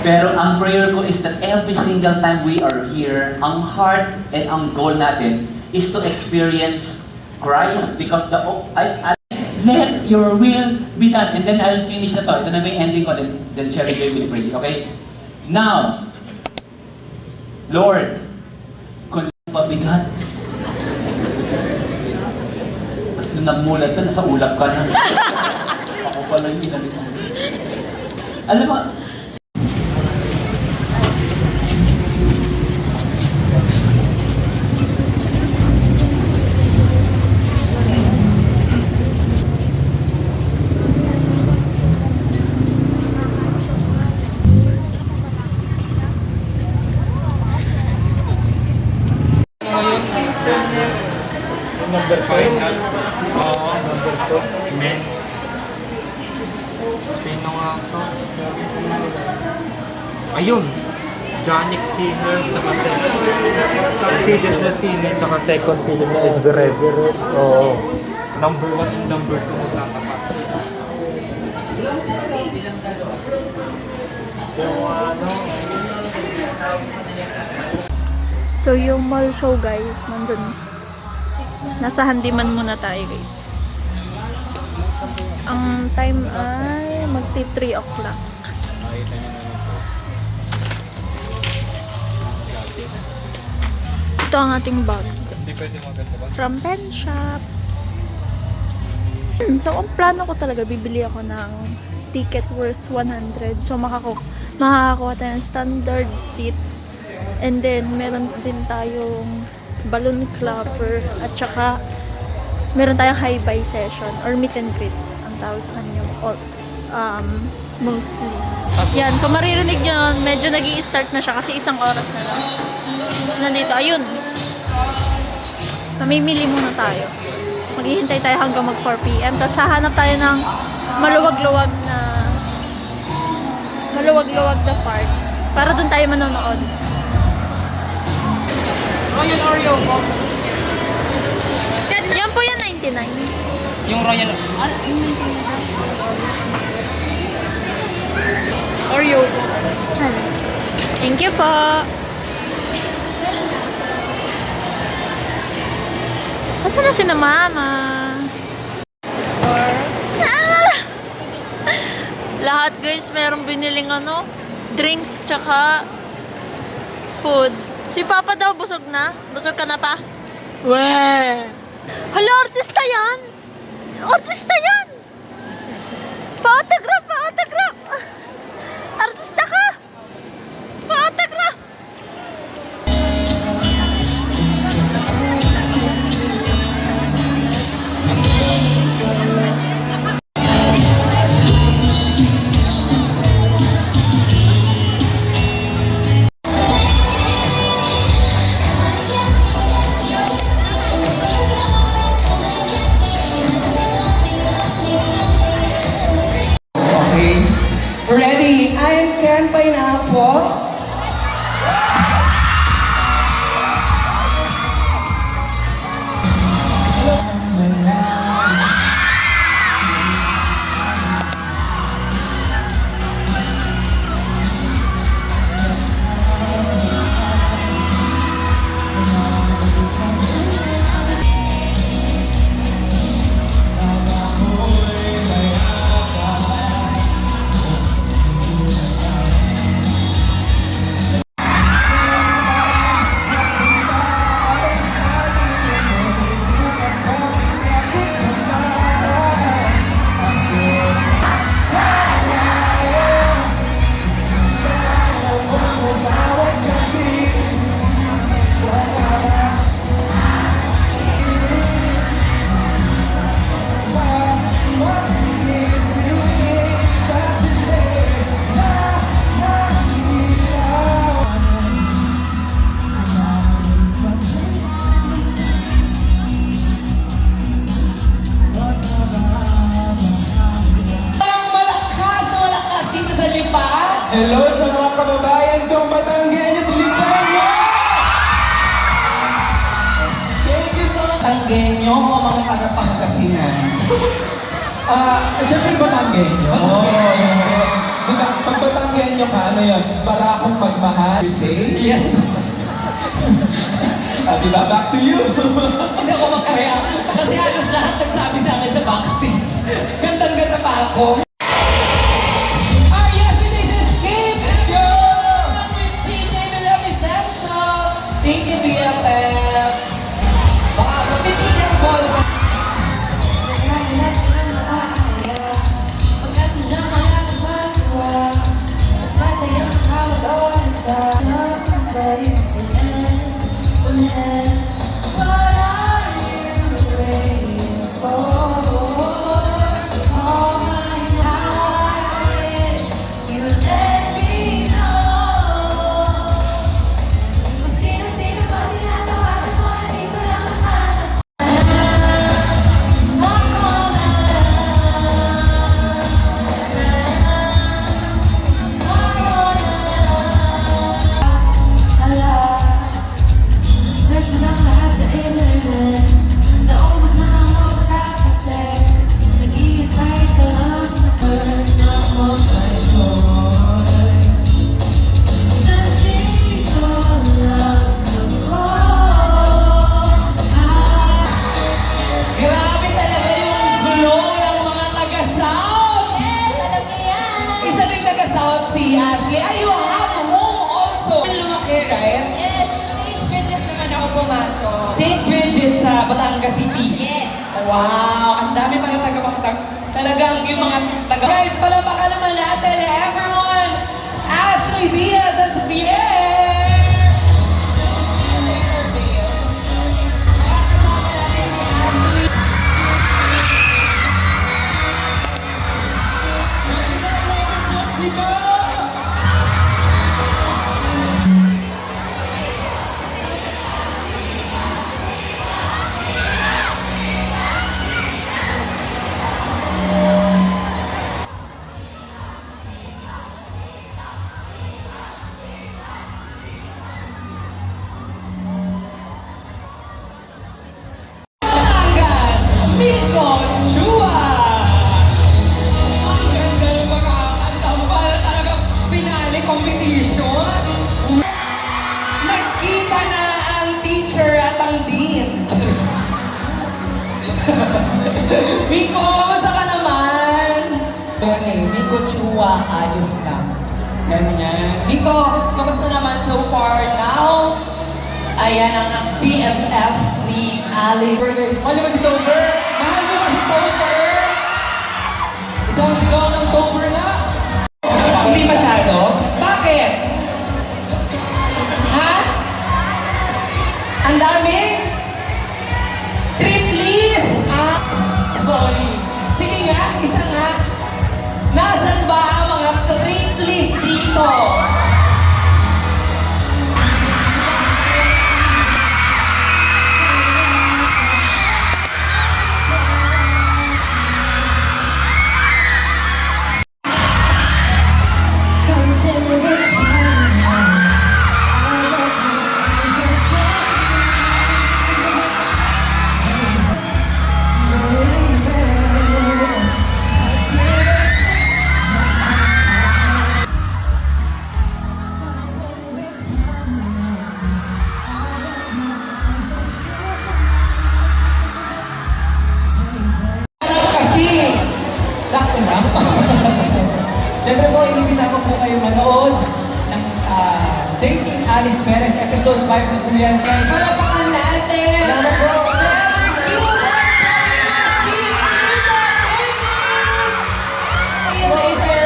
Pero ang prayer ko is that every single time we are here, ang heart and ang goal natin is to experience Christ because let your will be done. And then I'll finish na to. Ito na may ending ko. Then Sherry Joy will pray. Okay? Now, Lord, kung pabigat, tapos nung nagmulat ka, nasa ulap ka na. Ako pala yung inalis mo. Alam mo, Number 5 na? Oo, number 2. Men. Sino nga to? Ayun! Johnny Sinner, tsaka considered na Sinner, tsaka second season na Esverev. Oo. Number 1 and number 2 magkakapasok. So yung mall show guys, nandun. Nasa handiman muna tayo guys. Ang time ay magti 3 o'clock. Ito ang ating bag. From Pen Shop. So ang plano ko talaga, bibili ako ng ticket worth 100. So makakakuha tayo ng standard seat. And then meron din tayong balloon clapper at saka meron tayong high-buy session or meet and greet ang tawag sa kanya mostly. Yan, kung maririnig nyo, medyo nag-i-start na siya kasi isang oras na lang. Nandito, ayun. Mamimili muna tayo. Maghihintay tayo hanggang mag 4 PM. Tapos hahanap tayo ng maluwag-luwag na park para dun tayo manonood. Royal Oreo po. Yan po yan, 99. Yung Royal Oreo po. Thank you po. Nasaan na si na mama? Lahat guys, merong biniling drinks tsaka food. Si Papa daw busog na? Busog ka na pa? Weh! Hala, artista yan! Artista yan! Pa-autograph! Pa-autograph! Artista ka! Pa-autograph! Ready? I can pineapple. Hello sa mga kababayan kong Batanggenyo, tulipan niyo! Thank you so much! Batanggenyo o mga taga-Pangasinan? Siyempre Batanggenyo. Diba, pag Batanggenyo Ano yun? Barakong pagmahal. Tuesday? Yes. Diba? Back to you. Hindi ako makaya. Kasi halos lahat nagsabi sa akin sa backstage. Gandang-ganda pa ako. Our yesterday's escape! Go! With CJ The Love Essential. Thank you, BFF. Baka mapipigan ko lang. Grabe talaga yung glow ng mga taga-South! Yes, alam niyo yan. Isa rin taga-South si Ashley. Ay, you have home also! Lumaki, right? Yes, St. Bridget naman ako pumasok. St. Bridget sa Batangas City. Yes. Wow! Ang dami pala taga-Batang. Talagang yung mga taga... Guys, palapakan naman natin, everyone! Ashley Diaz as Pierre! Batangas, Miko Chua! Ang ganda ng pagkakanta mo, para talagang finale competition. Nagkita na ang teacher at ang dean. Miko, kamusta ka naman? Yan eh, Miko Chua, ayos lang. Ganyan. Miko, kamusta naman so far now? Ayan ang BFF ni Alice. Mahal mo ba si Topher? Mahal mo ba si Topher? Isang sigaw ng Topher na? Hindi masyado? Bakit? Ha? Ang dami? Triplis? Ah, sorry. Sige nga, isa nga. Nasaan ba ang mga triplis dito? Kasi, sakto na. Siyempre po, inibita ko po kayo manood ng Dating Alice Perez episode 5 na po yan. Palapakan natin! Salamat po! See you later!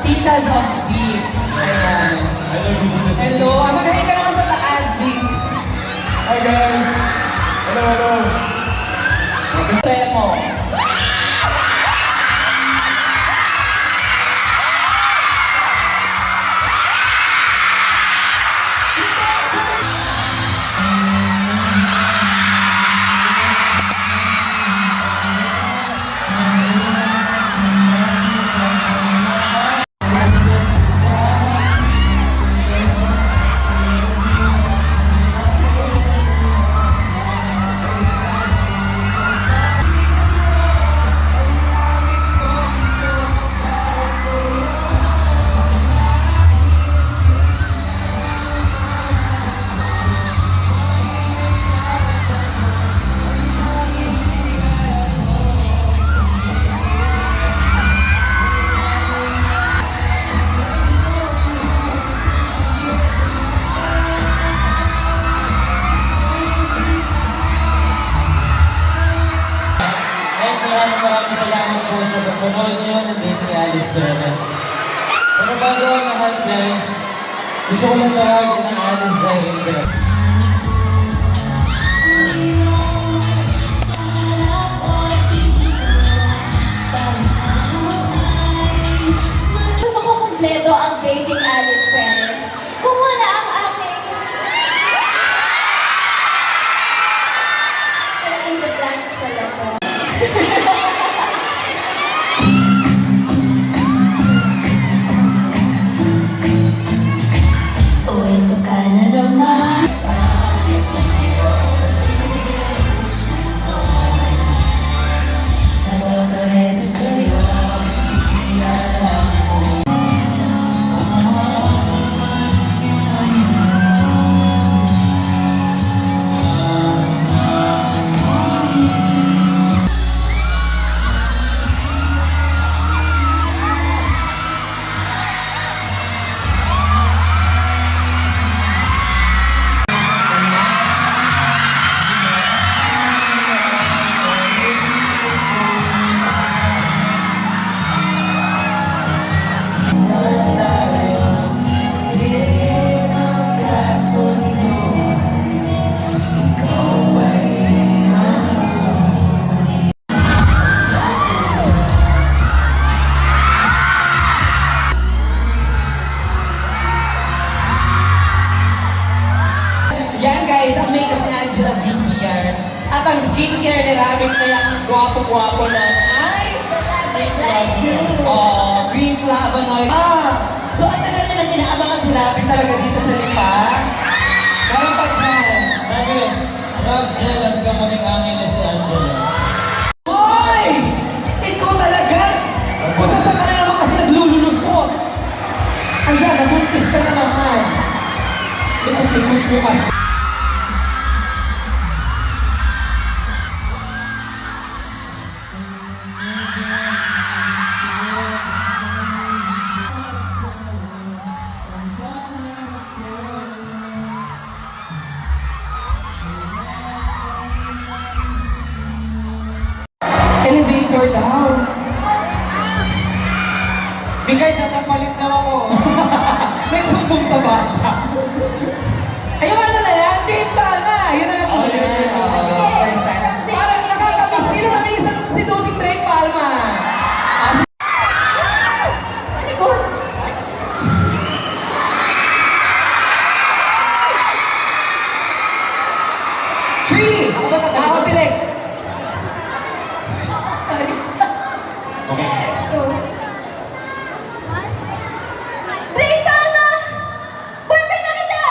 Titas of Zik. Ayan. Hello. Magaling ka naman sa taas, Zik. Hi guys! Hello, hello! Premo. Maraming salamat po sa pagpanood nyo ng Dating Alice Perez. Pero bago ang lahat guys, gusto ko lang tawagin ng Alice Zahindra. Makukumpleto ang Dating Alice Perez kung wala ang aking fill in the blanks pala po. Ito ka na naman. Natotorete sa'yo. Yan guys, ang makeup ni Angela Beauty yan. At ang skincare ni Rabbit kaya ang gwapo-gwapo na ay green flavonoid. So ang tagal nyo nang inaabangan si Rabbit talaga dito sa Lipa. Meron pa dyan. Sabi, Rob Jel at kamuning amin na si Angela. Hoy! Ikaw talaga! Kung saan ka na naman kasi naglululusot. Ayan, nabuntis ka na naman. Likot-likot mo kasi. Elevator daw. Bigay, sasampalit daw ako. Nagsumbong sa bata. Ayun, ano na lang? Jane Palma. Yun na lang po. First time. Parang nakakamiss. Sino namiss si Dosing Jane Palma? Malikot! Three! Ako direct. Sorry. Okay. Two. Three, Palma! Boyfriend na kita!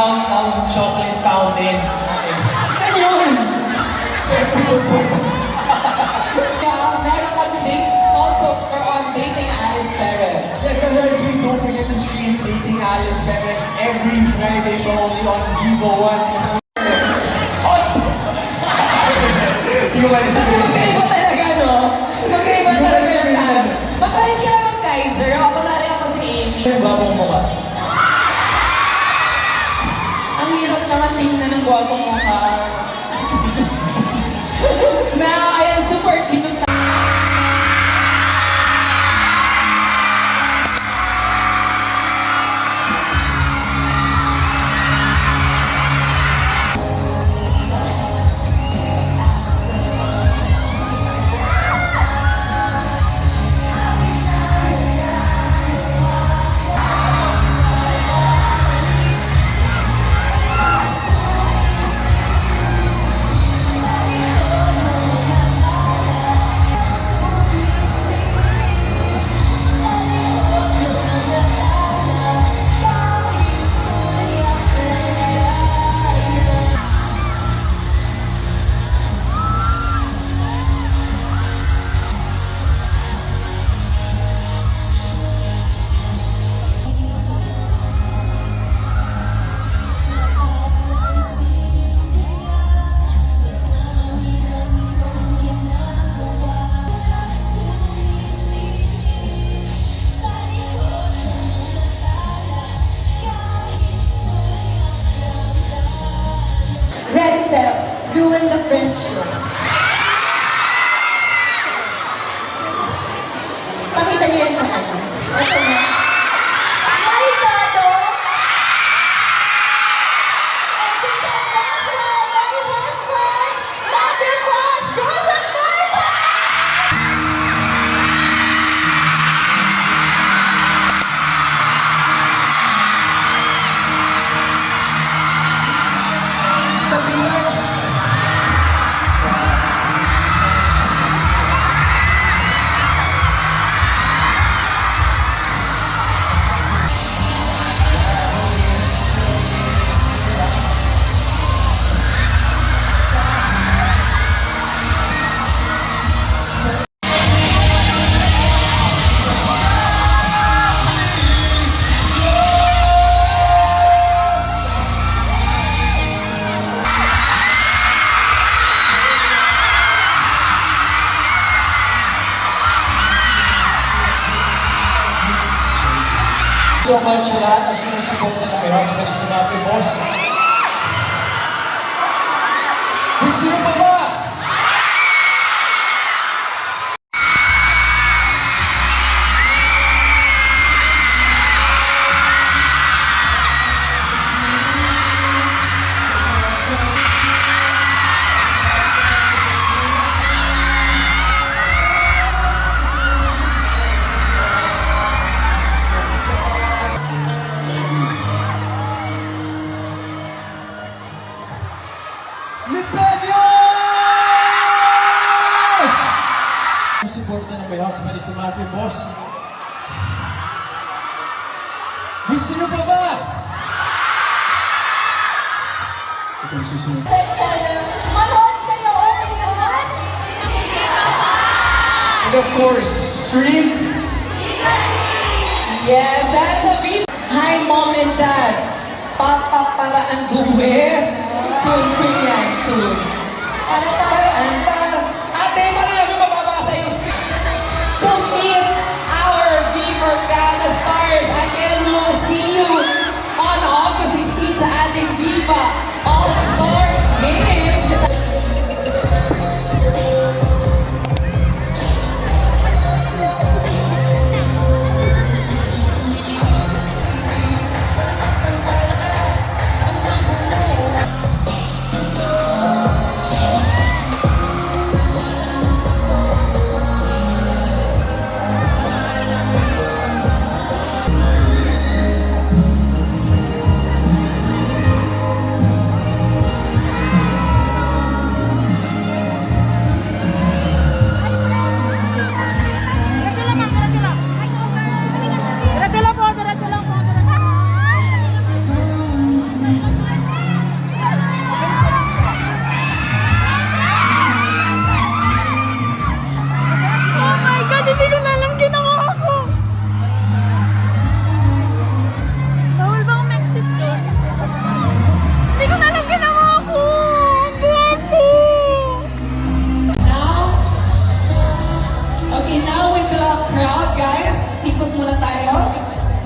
sound ng chocolate fountain. Ayun! Sa episode 4. Yeah, meron kang link also for on Dating Alice Perez. Yes, and then please don't forget to stream Dating Alice Perez every Friday also on Vivo 1. Kasi magkaiba talaga, no? Magkaiba talaga yung tanong. Magkaiba ka naman, Kaiser. Ako na rin ako si Amy. Bagong mukha. Ang hirap naman tingnan ng gwapong mukha. Na, ayan, super cute. Red Self, ruin the friendship. Pakita niyo yan sa kanya. Ito na. My Tato! And si Candesra, my husband, Matthew Cross, Joseph Marta! So much sa lahat na sumusuporta ng may husband si Mafi Boss. Gusto nyo pa ba? Suporta ng may husband si Mafi Boss. Gusto nyo pa ba? Ito ang susunod. Manood kayo early on! And of course, stream. Yes, that's a beef. Hi, Mom and Dad. Papa para ang duwe. Soon yan, soon. Para. Ate, parang ako mababasa yung script. To meet our Viva Gala stars. Again, we will see you on August 16 sa ating Viva All-Star Games.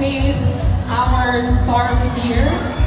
face our farm here.